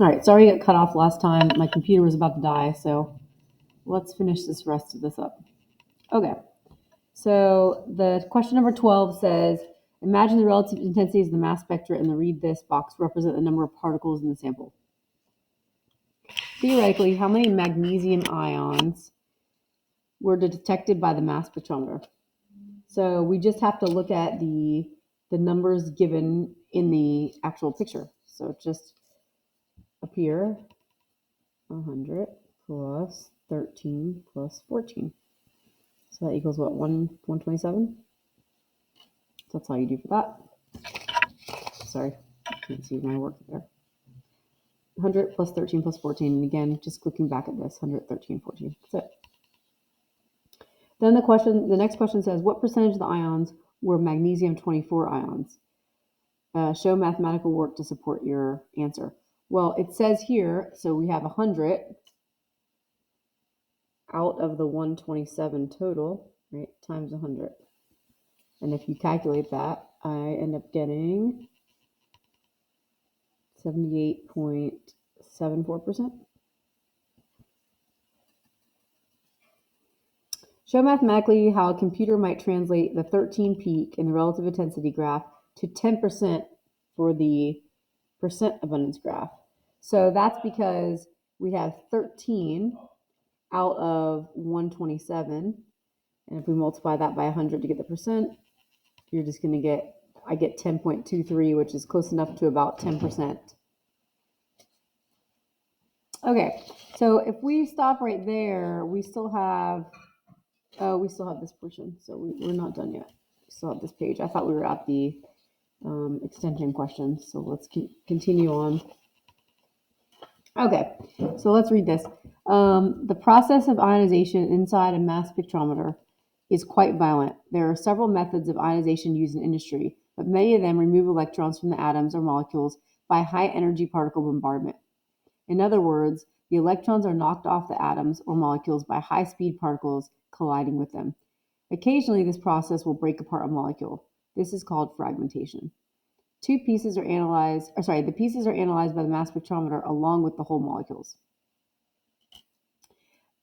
All right, sorry I got cut off last time. My computer was about to die, so let's finish this rest of this up. Okay, so the question number 12 says, imagine the relative intensities of the mass spectra in the read this box represent the number of particles in the sample. Theoretically, how many magnesium ions were detected by the mass spectrometer? So we just have to look at the numbers given in the actual picture. So just up here, 100 plus 13 plus 14. So that equals what, 127? So that's all you do for that. Sorry, I can't see my work there. 100 plus 13 plus 14. And again, just clicking back at this, 100, 13, 14. That's it. Then the next question says, what percentage of the ions were magnesium 24 ions? Show mathematical work to support your answer. Well, it says here, so we have 100 out of the 127 total, right, times 100. And if you calculate that, I end up getting 78.74%. Show mathematically how a computer might translate the 13 peak in the relative intensity graph to 10% for the percent abundance graph. So that's because we have 13 out of 127. And if we multiply that by 100 to get the percent, you're just going to get, I get 10.23, which is close enough to about 10%. Okay, so if we stop right there, we still have this portion. So we're not done yet. We still have this page. I thought we were at the extension questions. So let's continue on. Okay, so let's read this. The process of ionization inside a mass spectrometer is quite violent. There are several methods of ionization used in industry, but many of them remove electrons from the atoms or molecules by high energy particle bombardment. In other words, the electrons are knocked off the atoms or molecules by high speed particles colliding with them. Occasionally, this process will break apart a molecule. This is called fragmentation. The pieces are analyzed by the mass spectrometer along with the whole molecules.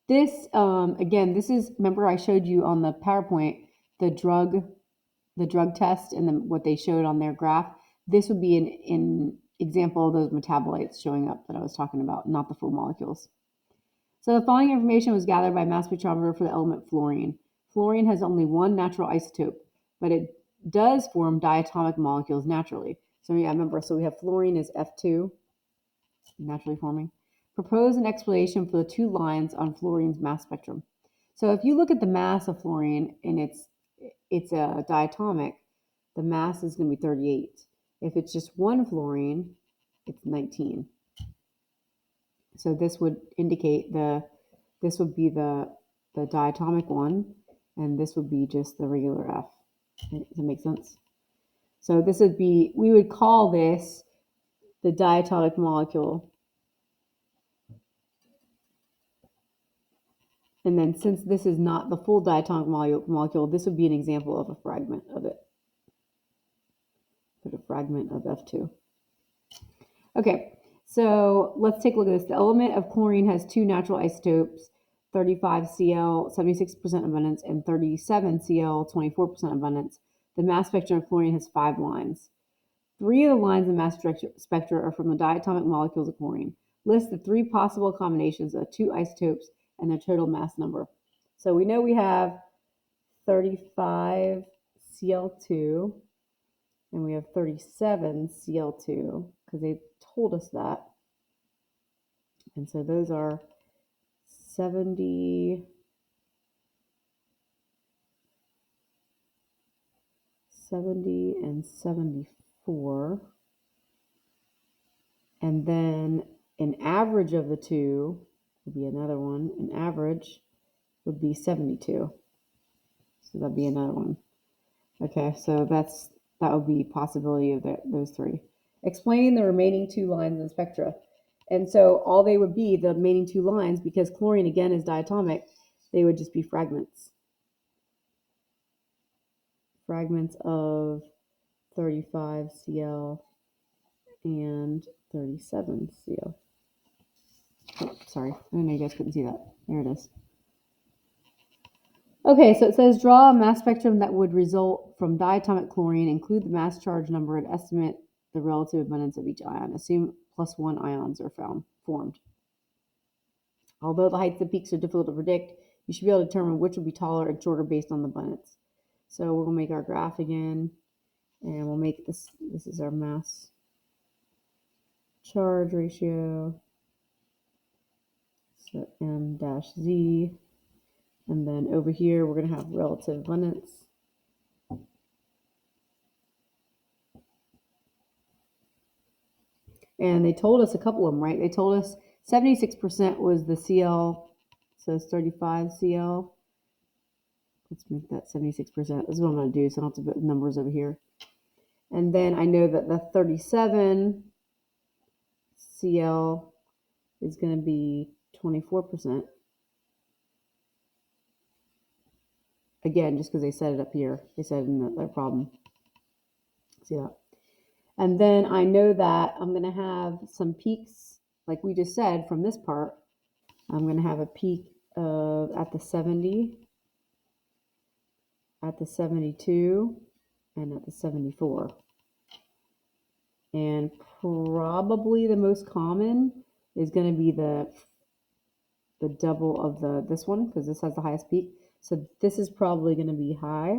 This, again, this is, remember I showed you on the PowerPoint, the drug test and then what they showed on their graph. This would be an example of those metabolites showing up that I was talking about, not the full molecules. So the following information was gathered by mass spectrometer for the element fluorine. Fluorine has only one natural isotope, but it does form diatomic molecules naturally. So yeah, remember, so we have fluorine is F2, naturally forming. Propose an explanation for the two lines on fluorine's mass spectrum. So if you look at the mass of fluorine and it's a diatomic, the mass is going to be 38. If it's just one fluorine, it's 19. So this would indicate this would be the diatomic one, and this would be just the regular F. Does that make sense? So this would be, we would call this the diatomic molecule. And then since this is not the full diatomic molecule, this would be an example of a fragment of it. Put a fragment of F2. Okay, so let's take a look at this. The element of chlorine has two natural isotopes, 35 Cl, 76% abundance, and 37 Cl, 24% abundance. The mass spectrum of chlorine has 5 lines. 3 of the lines in the mass spectra are from the diatomic molecules of chlorine. List the 3 possible combinations of 2 isotopes and their total mass number. So we know we have 35 Cl2 and we have 37 Cl2 because they told us that. And so those are 70 and 74. And then an average of the two would be another one. An average would be 72. So that'd be another one. Okay, so that would be possibility of those 3. Explain the remaining 2 lines in the spectra. And so all they would be, the remaining 2 lines, because chlorine again is diatomic, they would just be fragments. Fragments of 35 Cl and 37 Cl. Sorry, I know you guys couldn't see that. There it is. Okay, so it says draw a mass spectrum that would result from diatomic chlorine, include the mass charge number, and estimate the relative abundance of each ion. Assume +1 ions are formed. Although the heights of peaks are difficult to predict, you should be able to determine which will be taller and shorter based on the abundance. So we'll make our graph again, and we'll make this is our mass charge ratio. So m-z. And then over here, we're going to have relative abundance. And they told us a couple of them, right? They told us 76% was the CL, so it's 35 CL. Let's make that 76%. This is what I'm going to do, so I don't have to put numbers over here. And then I know that the 37 CL is going to be 24%. Again, just because they said it up here. They said in their problem. See that? And then I know that I'm going to have some peaks, like we just said from this part. I'm going to have a peak of at the 70, at the 72, and at the 74. And probably the most common is going to be the double of this one, because this has the highest peak. So this is probably going to be high.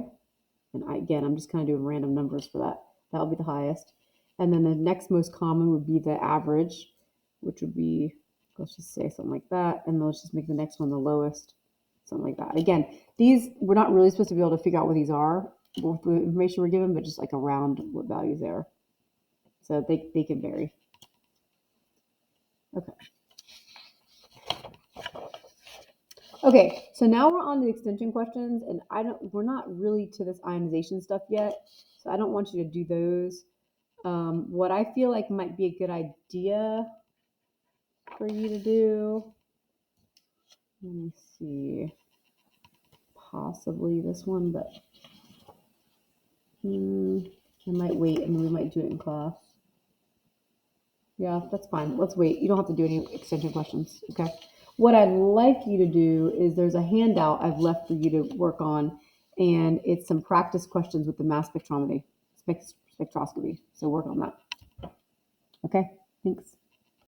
And again, I'm just kind of doing random numbers for that. That'll be the highest. And then the next most common would be the average, which would be, let's just say something like that. And let's just make the next one the lowest, something like that. Again, these, we're not really supposed to be able to figure out what these are with the information we're given, but just like around what values they are. So they can vary. Okay. Okay, so now we're on the extension questions, and we're not really to this ionization stuff yet, so I don't want you to do those. What I feel like might be a good idea for you to do, let me see, possibly this one, but I might wait, and we might do it in class. Yeah, that's fine. Let's wait. You don't have to do any extension questions, okay? What I'd like you to do is there's a handout I've left for you to work on, and it's some practice questions with the mass spectroscopy. So work on that. Okay, thanks.